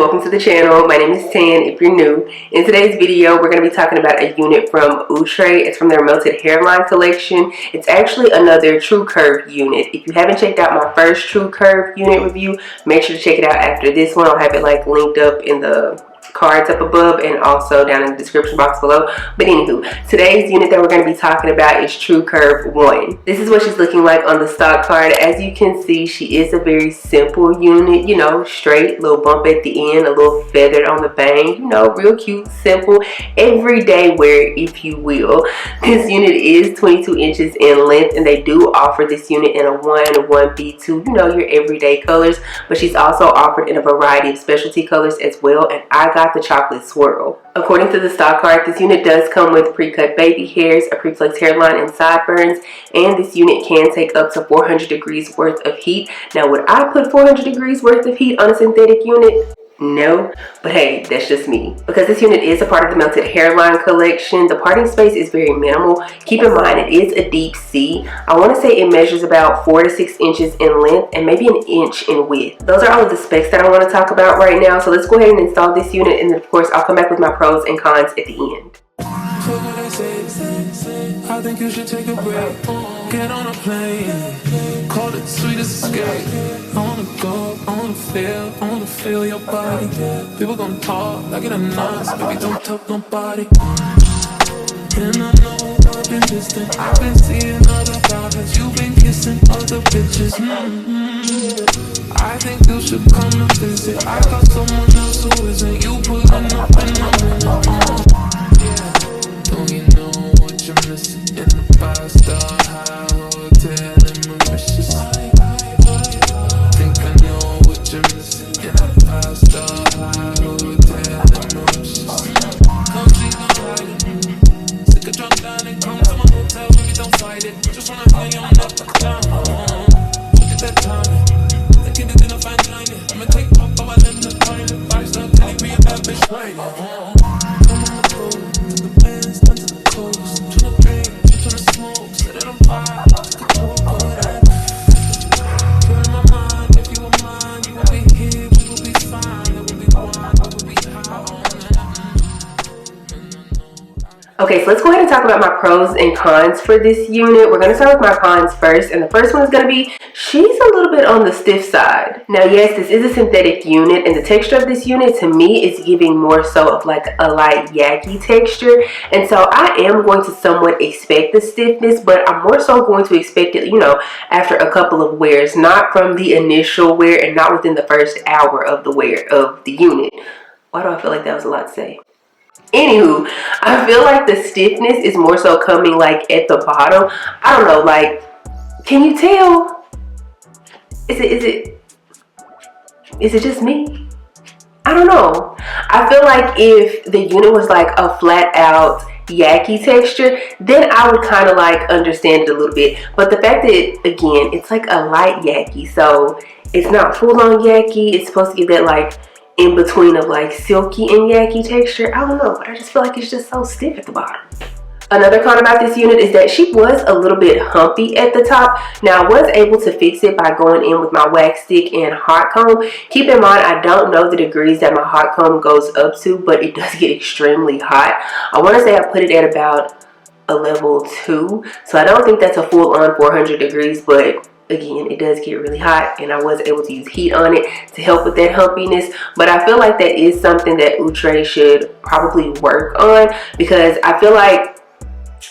welcome to the channel. My name is Tan if you're new. In today's video, we're going to be talking about a unit from Outre. It's from their Melted Hairline collection. It's actually another TruCurve unit. If you haven't checked out my first TruCurve unit review, make sure to check it out after this one. I'll have it like linked up in the cards up above and also down in the description box below. But anywho, today's unit that we're going to be talking about is TruCurve 1. This is what she's looking like on the stock card. As you can see, she is a very simple unit, you know, straight, little bump at the end, a little feathered on the bang, you know, real cute, simple, everyday wear, if you will. This unit is 22 inches in length, and they do offer this unit in a 1B2, you know, your everyday colors, but she's also offered in a variety of specialty colors as well, and I got the chocolate swirl. According to the stock card, this unit does come with pre-cut baby hairs, a pre-flexed hairline, and sideburns, and this unit can take up to 400 degrees worth of heat. Now, would I put 400 degrees worth of heat on a synthetic unit? No, but hey, that's just me. Because this unit is a part of the Melted Hairline collection, the parting space is very minimal. Keep in mind, it is a deep C. I want to say it measures about 4 to 6 inches in length and maybe an inch in width. Those are all of the specs that I want to talk about right now. So let's go ahead and install this unit, and then of course I'll come back with my pros and cons at the end. I think you should take a break. Get on a plane. Call it sweetest escape. I wanna go, I wanna feel your body. People gon' talk like it a nice, baby, don't talk nobody. And I know I've been distant. I've been seeing other guys. You've been kissing other bitches. I think you should come and visit. I got someone else who isn't. You pulling up and I'm don't you know what you're missing in the 5-star high hotel in Mauritius? Think I know what you're missing in the 5-star high hotel in Mauritius. Come see the ride. Sick of drunk dining, come to my hotel, baby, don't fight it. Just wanna hang your neck down. Look at that timing. The kid is in a fine dining. I'ma take pop, but I let the toilet. 5-star telling me a bad bitch right. Come on the road. Under the coast, tryna drink, tryna smoke, set it on fire, take control of that. You're in my mind, if you were mine, you will be here, we will be fine, it will be wine, we will be high. Okay, so let's go ahead and talk about my pros and cons for this unit. We're going to start with my cons first, and the first one is going to be she's a little bit on the stiff side. Now, yes, this is a synthetic unit, and the texture of this unit to me is giving more so of like a light yaki texture, and so I am going to somewhat expect the stiffness, but I'm more so going to expect it, you know, after a couple of wears, not from the initial wear and not within the first hour of the wear of the unit. Why do I feel like that was a lot to say? Anywho, I feel like the stiffness is more so coming like at the bottom. I don't know, like, can you tell? Is it just me? I don't know. I feel like if the unit was like a flat out yaki texture, then I would kind of like understand it a little bit. But the fact that, again, it's like a light yaki, so it's not full on yaki. It's supposed to give that like in between of like silky and yaki texture. I don't know, but I just feel like it's just so stiff at the bottom. Another con about this unit is that she was a little bit humpy at the top. Now, I was able to fix it by going in with my wax stick and hot comb. Keep in mind, I don't know the degrees that my hot comb goes up to, but it does get extremely hot. I want to say I put it at about a level 2, so I don't think that's a full on 400 degrees, but again, it does get really hot, and I was able to use heat on it to help with that humpiness. But I feel like that is something that Outre should probably work on, because I feel like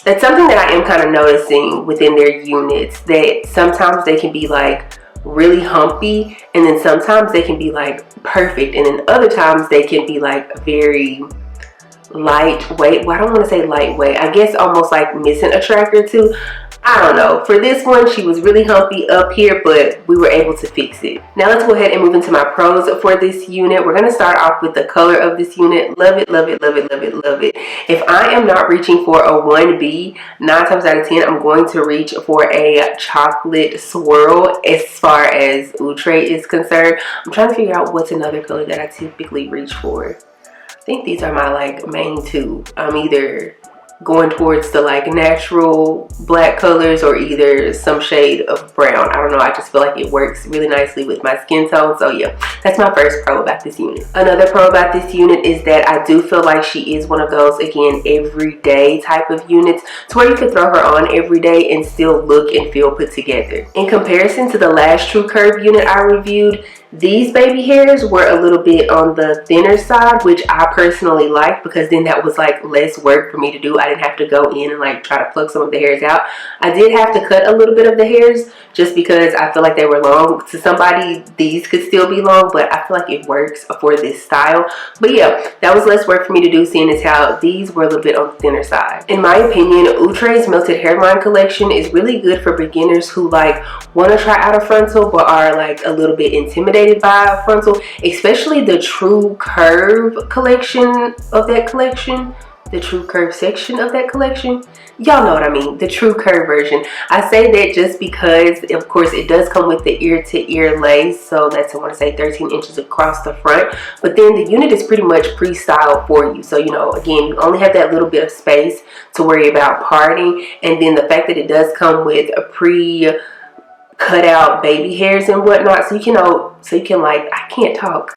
that's something that I am kind of noticing within their units, that sometimes they can be like really humpy, and then sometimes they can be like perfect, and then other times they can be like very lightweight. Well, I don't want to say lightweight, I guess almost like missing a track or two. I don't know. For this one, she was really humpy up here, but we were able to fix it. Now let's go ahead and move into my pros for this unit. We're going to start off with the color of this unit. Love it, love it, love it, love it, love it. If I am not reaching for a 1B, 9 times out of 10, I'm going to reach for a chocolate swirl as far as Outre is concerned. I'm trying to figure out what's another color that I typically reach for. I think these are my like main two. I'm either going towards the like natural black colors or either some shade of brown. I don't know, I just feel like it works really nicely with my skin tone. So yeah, that's my first pro about this unit. Another pro about this unit is that I do feel like she is one of those, again, everyday type of units to where you could throw her on every day and still look and feel put together. In comparison to the last TruCurve unit I reviewed, these baby hairs were a little bit on the thinner side, which I personally like because then that was like less work for me to do. I didn't have to go in and like try to pluck some of the hairs out. I did have to cut a little bit of the hairs just because I feel like they were long. To somebody, these could still be long, but I feel like it works for this style. But yeah, that was less work for me to do, seeing as how these were a little bit on the thinner side. In my opinion, Outre's Melted Hairline collection is really good for beginners who like want to try out a frontal but are like a little bit intimidated by a frontal, especially the TruCurve collection of that collection, the TruCurve section of that collection. Y'all know what I mean, the TruCurve version. I say that just because, of course, it does come with the ear-to-ear lace, so that's, I want to say, 13 inches across the front. But then the unit is pretty much pre-styled for you. So, you know, again, you only have that little bit of space to worry about parting. And then the fact that it does come with a cut out baby hairs and whatnot, so you can like, I can't talk.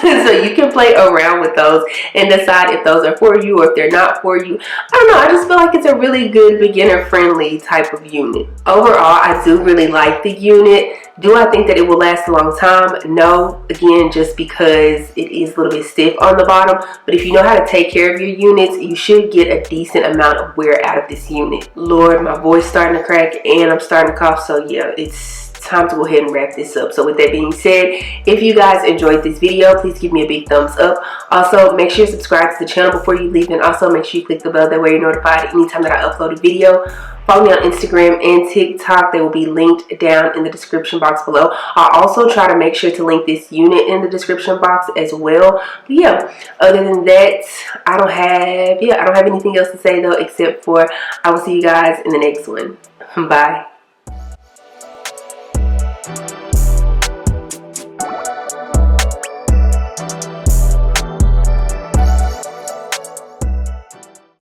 So you can play around with those and decide if those are for you or if they're not for you. I don't know, I just feel like it's a really good beginner friendly type of unit. Overall, I do really like the unit. Do I think that it will last a long time? No, again, just because it is a little bit stiff on the bottom. But if you know how to take care of your units, you should get a decent amount of wear out of this unit. Lord, my voice starting to crack and I'm starting to cough, so yeah, it's time to go ahead and wrap this up. So with that being said, if you guys enjoyed this video, please give me a big thumbs up. Also, make sure you subscribe to the channel before you leave, and also make sure you click the bell, that way you're notified anytime that I upload a video. Follow me on Instagram and TikTok. They will be linked down in the description box below. I'll also try to make sure to link this unit in the description box as well. But yeah, other than that, I don't have anything else to say though, except for I will see you guys in the next one. Bye.